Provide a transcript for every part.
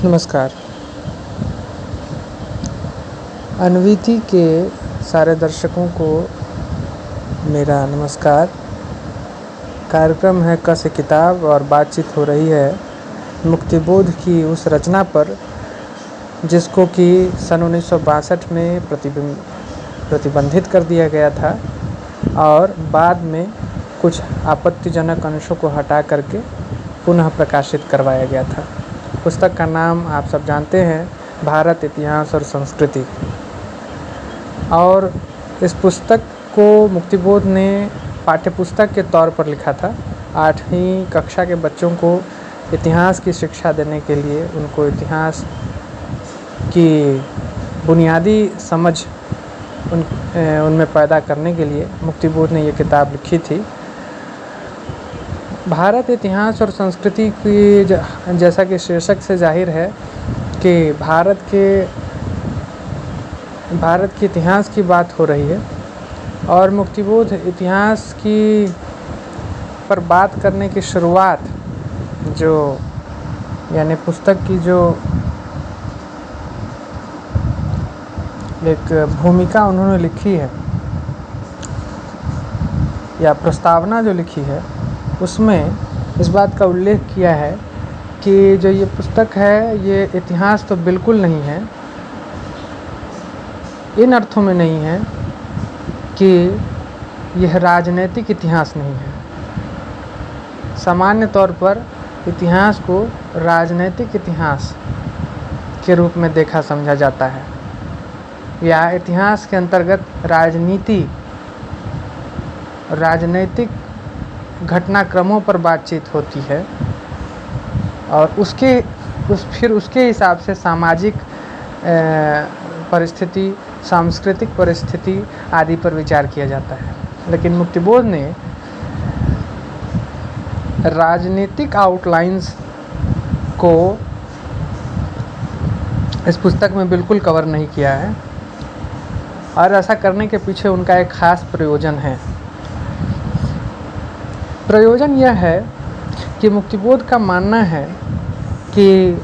नमस्कार। अनविति के सारे दर्शकों को मेरा नमस्कार। कार्यक्रम है क से किताब और बातचीत हो रही है मुक्तिबोध की उस रचना पर जिसको कि सन 1962 में प्रतिबंधित कर दिया गया था और बाद में कुछ आपत्तिजनक अंशों को हटा करके पुनः प्रकाशित करवाया गया था। पुस्तक का नाम आप सब जानते हैं, भारत इतिहास और संस्कृति। और इस पुस्तक को मुक्तिबोध ने पाठ्यपुस्तक के तौर पर लिखा था। 8वीं कक्षा के बच्चों को इतिहास की शिक्षा देने के लिए, उनको इतिहास की बुनियादी समझ उनमें पैदा करने के लिए मुक्तिबोध ने ये किताब लिखी थी। भारत इतिहास और संस्कृति की जैसा कि शीर्षक से जाहिर है कि भारत के इतिहास की बात हो रही है और मुक्तिबोध इतिहास की पर बात करने की शुरुआत यानी पुस्तक की जो एक भूमिका उन्होंने लिखी है या प्रस्तावना जो लिखी है उसमें इस बात का उल्लेख किया है कि जो ये पुस्तक है ये इतिहास तो बिल्कुल नहीं है। इन अर्थों में नहीं है कि यह राजनीतिक इतिहास नहीं है। सामान्य तौर पर इतिहास को राजनीतिक इतिहास के रूप में देखा समझा जाता है या इतिहास के अंतर्गत राजनीतिक घटनाक्रमों पर बातचीत होती है और फिर उसके हिसाब से सामाजिक परिस्थिति, सांस्कृतिक परिस्थिति आदि पर विचार किया जाता है। लेकिन मुक्तिबोध ने राजनीतिक आउटलाइंस को इस पुस्तक में बिल्कुल कवर नहीं किया है और ऐसा करने के पीछे उनका एक खास प्रयोजन है। प्रयोजन यह है कि मुक्तिबोध का मानना है कि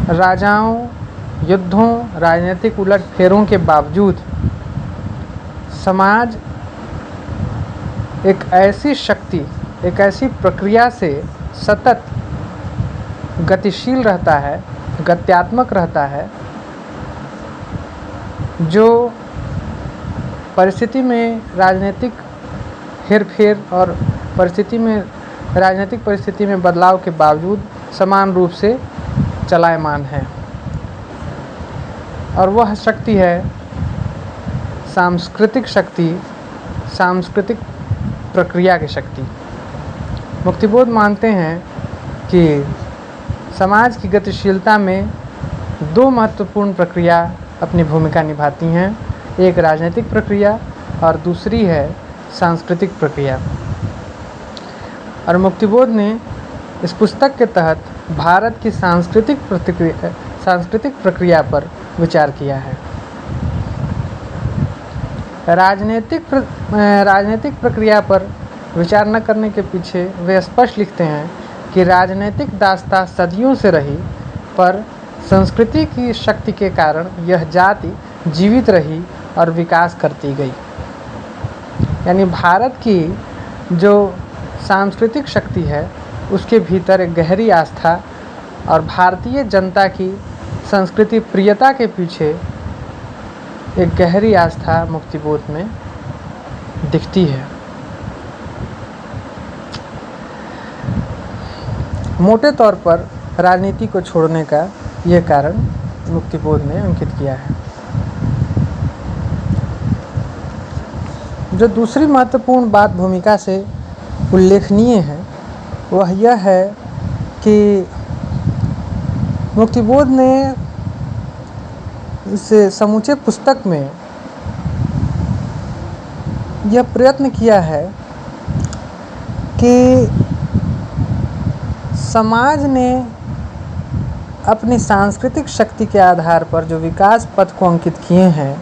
राजाओं, युद्धों, राजनीतिक उलटफेरों के बावजूद समाज एक ऐसी शक्ति, एक ऐसी प्रक्रिया से सतत गतिशील रहता है, गत्यात्मक रहता है, जो परिस्थिति में राजनीतिक हेरफेर और राजनीतिक परिस्थिति में बदलाव के बावजूद समान रूप से चलायमान है। और वह शक्ति है सांस्कृतिक शक्ति, सांस्कृतिक प्रक्रिया की शक्ति। मुक्तिबोध मानते हैं कि समाज की गतिशीलता में दो महत्वपूर्ण प्रक्रिया अपनी भूमिका निभाती हैं। एक राजनीतिक प्रक्रिया और दूसरी है सांस्कृतिक प्रक्रिया। और मुक्तिबोध ने इस पुस्तक के तहत भारत की सांस्कृतिक प्रक्रिया पर विचार किया है। राजनीतिक प्रक्रिया पर विचार न करने के पीछे वे स्पष्ट लिखते हैं कि राजनीतिक दास्ता सदियों से रही, पर संस्कृति की शक्ति के कारण यह जाति जीवित रही और विकास करती गई। यानी भारत की जो सांस्कृतिक शक्ति है उसके भीतर एक गहरी आस्था और भारतीय जनता की संस्कृति प्रियता के पीछे एक गहरी आस्था मुक्तिबोध में दिखती है। मोटे तौर पर राजनीति को छोड़ने का ये कारण मुक्तिबोध ने अंकित किया है। जो दूसरी महत्वपूर्ण बात भूमिका से उल्लेखनीय है वह यह है कि मुक्तिबोध ने इस समूचे पुस्तक में यह प्रयत्न किया है कि समाज ने अपनी सांस्कृतिक शक्ति के आधार पर जो विकास पथ को अंकित किए हैं